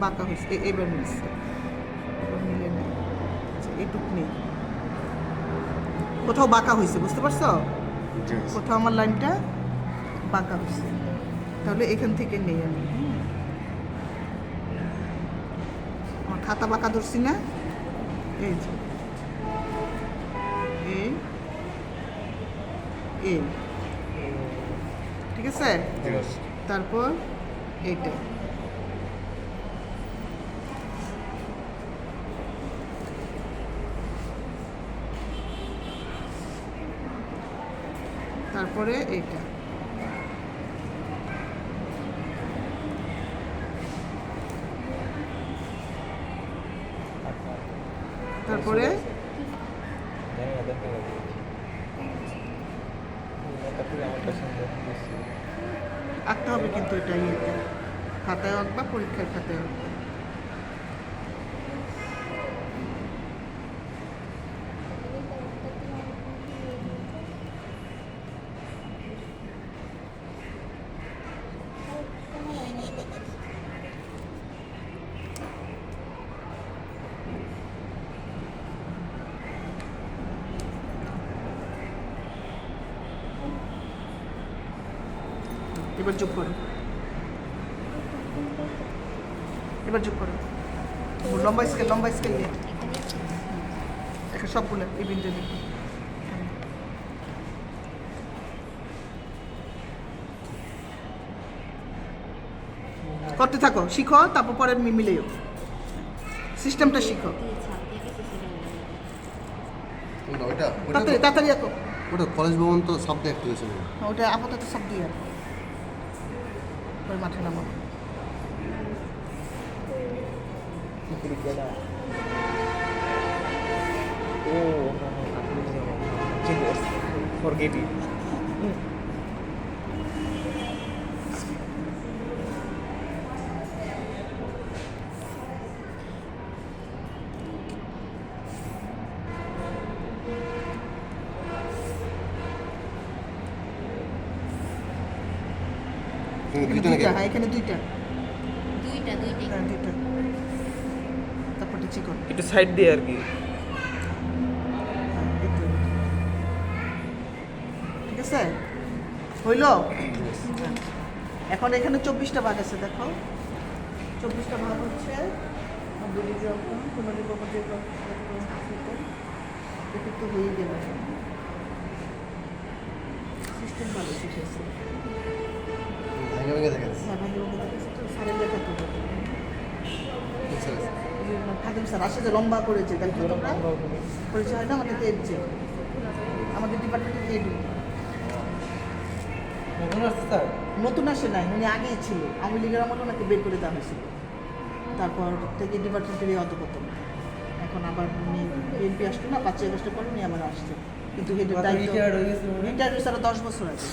বাঁকা হয়েছে, এবার মিলছে, এবার মিলে নেই, এটুক নেই, কোথাও বাঁকা হয়েছে, বুঝতে পারছো? কোথাও আমার লাইনটা বাঁকা হয়েছে, তাহলে এখান থেকে নেই আমি। আমার খাতা বাঁকা ধরছি না, এই যে এই ঠিক আছে। তারপর এইটা তারপরে এইটা তারপরে আঁকতে হবে, কিন্তু এটা ইয়েতে খাতায় আঁকবা, পরীক্ষার খাতায় আঁকবা। এবার যোগ করো, এবার যোগ করো, লম্বা স্কেল নিয়ে দেখা সবগুলো এই বিন্দু দিয়ে। করতে থাকো, শিখো, তারপর পরে মিলেও সিস্টেমটা শিখো। তাড়াতাড়ি আঁকো। ওটা কলেজ ভবন তো সব দেখতে হয়েছে, ওটা আপাতত সব দিয়ে আঁকো, ওই মাঠে নামো। Forget it. হ্যাঁ, এখানে দুইটা, হ্যাঁ দুইটা। তারপর চিকন একটু সাইড দিয়ে আর কি। ঠিক আছে, হইল। এখন এখানে 24টা ভাগ আছে, দেখো 24টা ভাগ হচ্ছে তো হয়ে গেল। সিস্টেম ভালো শিখেছে, স্যারের লেখা তো খাদিম স্যার আসে যে লম্বা করেছে, দেখো তোমরা পরিচয় হয় না আমাদের হেড, যে আমাদের ডিপার্টমেন্টের হেড নতুন আসে নাই, উনি আগেই ছিল, আওয়ামী লীগের আমলে ওনাকে বের করে দেওয়া হয়েছিল, তারপর থেকে ডিপার্টমেন্টেরই অধপতন। এখন আবার উনি বিএনপি আসতো না, 5ই আগস্টের পর উনি আবার আসছে, কিন্তু হেডের দায়িত্ব রিটায়ার হয়েছে আরো 10 বছর আগে,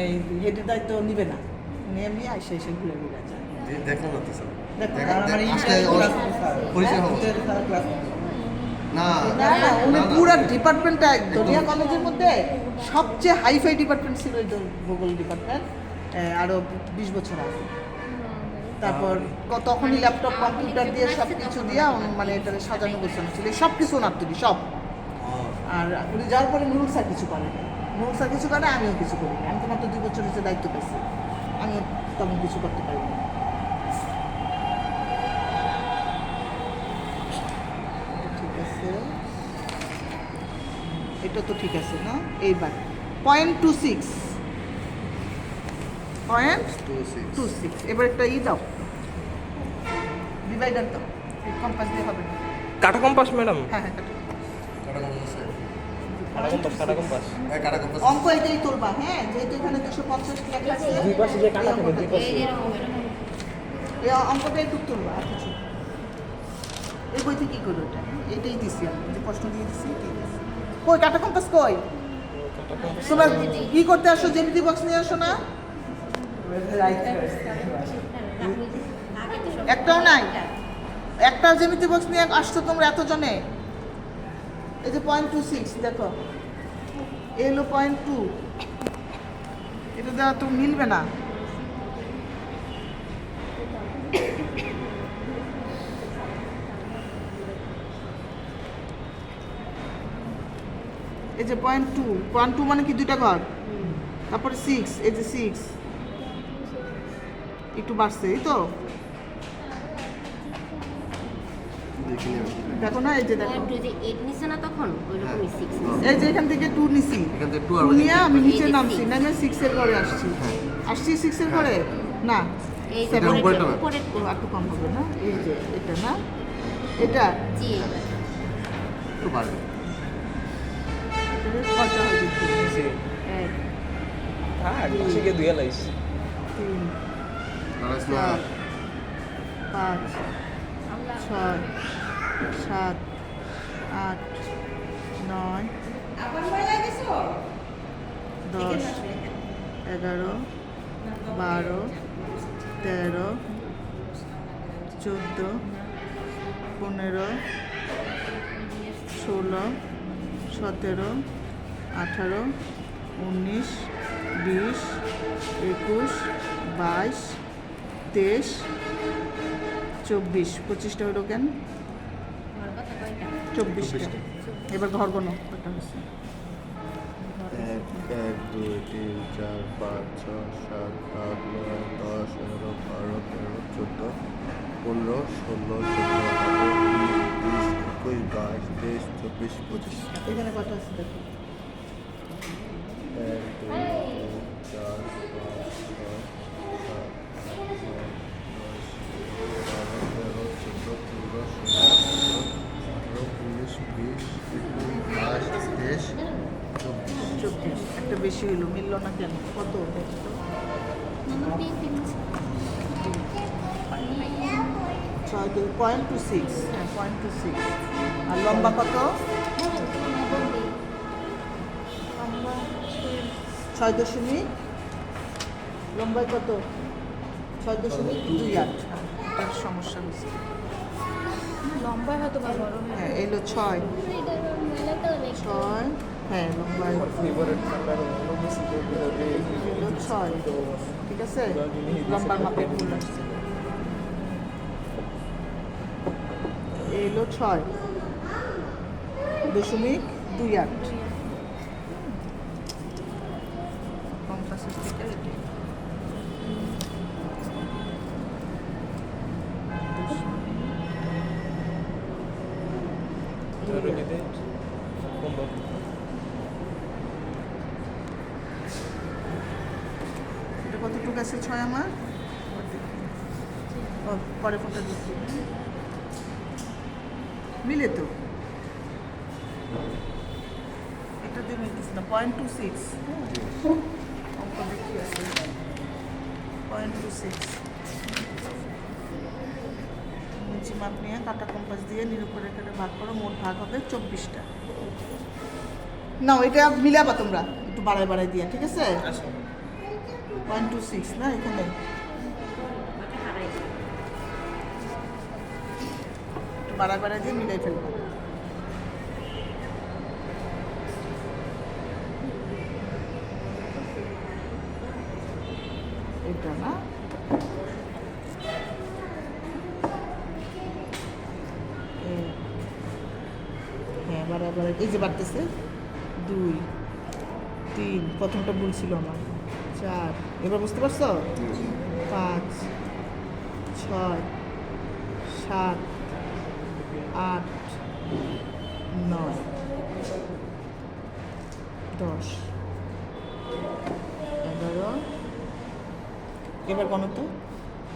এই হেডের দায়িত্ব নিবে না, উনি এমনি আইসে এসে ঘুরে ঘুরে যায়। দেখলাম না তো স্যার, উনি পুরো ডিপার্টমেন্টটা দলিয়া কলেজের মধ্যে সবচেয়ে হাইফাই ডিপার্টমেন্ট ছিল এই ভূগোল ডিপার্টমেন্ট, আরো 20 বছর আগে। তারপর তখনই ল্যাপটপ কম্পিউটার দিয়ে সব কিছু দিয়ে মানে এটা সাজানো গোছানো ছিল, সব কিছু ওনার তৈরি সব। আর উনি যাওয়ার পরে নুরুল স্যার কিছু করে, নুরুল স্যার কিছু করে, আমিও কিছু করি, আমি তো মাত্র 2 বছর হচ্ছে দায়িত্ব পেয়েছি, আমিও তখন কিছু করতে পারি না। ঠিক আছে, এটা তো ঠিক আছে না। এইবার 0.26 এবার একটা দাও, ডিভাইডার দাও, কম্পাস দিয়ে হবে না। কাটা কম্পাস ম্যাডাম? হ্যাঁ হ্যাঁ, কাটা কম্পাস। অঙ্ক এটাই তুলবা, হ্যাঁ, যেহেতু এখানে 250 লেখা আছে, দুই পাশে যে কাটা থাকে, দুই পাশে এই অঙ্কটা একটু তুলবা, আর কিছু এই বইতে কি করো, এটা এটাই দিছি আমি, যে প্রশ্ন দিয়ে দিছি এটাই দিছি। কই কাটা কম্পাস কই? তোমরা কি করতে আসো, জ্যামিতি বক্স নিয়ে আসো না? একটাও নাই, একটা জ্যামিতি বক্স নিয়ে আসছো তোমরা এতজনে। এই যে 0.26 দেখো, এ হলো 0.2, এটা দেওয়া তো মিলবে না। এই যে 0.2 মানে কি দুইটা ঘর, তারপরে 6, এই যে 6 একটু বাড়ছে, এই তো দেখিনি আমি। দেখো না, এই যে দেখো, একটু যে 8 নিছে না তখন ওইরকমই 6 এই যে এখান থেকে 2 নিছি, এখান থেকে 2 আর 2 নিয়ে আমি নিচে এই যে নামছি, 6 নামে 6 এর ঘরে আসছি, হ্যাঁ। আসছি 6 এর ঘরে না, এই এটা উপরেরটা না? উপরের ও একটু কম হবে না, এই যে এটা না, এটা জি একটু বাড়বে। এটা কয়টা হয় দেখি, জি 1 হ্যাঁ পাশে গিয়ে দুই লাইস 3 দাঁড়াস না। 4 5 6 7 8 9 10 11 12 13 14 15 16 17 18 19 20 21 22 23 24 25টা হলো কেন, 24টা। এবার ঘর গোনো কটা হচ্ছে, 1 2 3 4 5 6 7 8 9 10 11 12 13 14 15 16 17 18 19 20 21 22 23 24 এখানে কটা আছে দেখো, 1 2 3 4 5 6 24 একটা বেশি হইলো, মিললো না কেন, কত 0.26, হ্যাঁ 0.26, আর লম্বা কত, 6 লম্বায় কত, 6.28, এটার সমস্যা হচ্ছে, লম্বা হয়তো বা বড় হয়। হ্যাঁ এলো 6, হ্যাঁ লম্বায় ফেভারিট ঠান্ডার অনুভূতি এলো 6, ঠিক আছে, লম্বার মাপে ভুল আসছে, এলো 6.28, কম্পাসের থেকে এটি। রবিতে সম্ভব এটা কতটুকু আছে 6 আমার, ও পরে ফোনটা দিচ্ছি, মিলে তো এটা দিয়ে মিলতেছে না, 0.26, অঙ্ক দেখি আছে 0.26, নিচে মাপ নিয়ে কাটা কম্পাস দিয়ে নিরূপরেখাটা ভাগ করো, মোট ভাগ হবে 24টা। নাও এটা মিলাবা তোমরা একটু বাড়ায় দিয়ে, ঠিক আছে, আচ্ছা 0.26 না এখানে, একটু বাড়ায় দিয়ে মিলাই ফেলবো, এটা না, হ্যাঁ বাড়ায় এই যে বাড়তেছে 2 3, প্রথমটা ভুল ছিল আমার, 4, এবার বুঝতে পারছো, 5 6 7 8 9 10 11, এবার কোন তো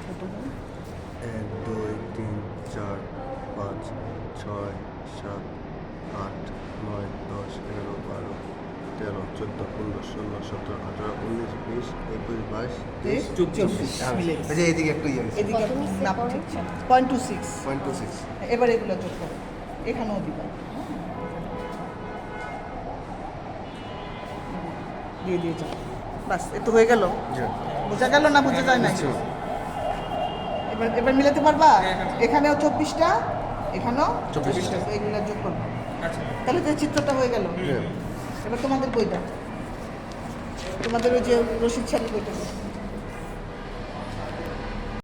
ছোট হয়, 1 2 3 4 5 6 7 8 9 10 11 12 13 14 15 16 17 18 19 20 21 22 24 মিলে গেছে। আচ্ছা এইদিকে একটু ইয়ে আছে এদিকে কত নিচ্ছে নাপ পরে? ঠিক ছিল 0.26, 0.26 এবার এগুলো যোগ করো, এখানেও দিবা, দিয়ে যাও, বাস এ তো হয়ে গেল, বোঝা গেল না বোঝা যায় না, এবার মিলাতে পারবা, এখানেও 24টা, এখানেও 24টা। এগুলো যোগ করবো, আচ্ছা তাহলে তো এই চিত্রটা হয়ে গেল। এবার তোমাদের বইটা, তোমাদের ওই যে রশিদ সাহেবের বইটা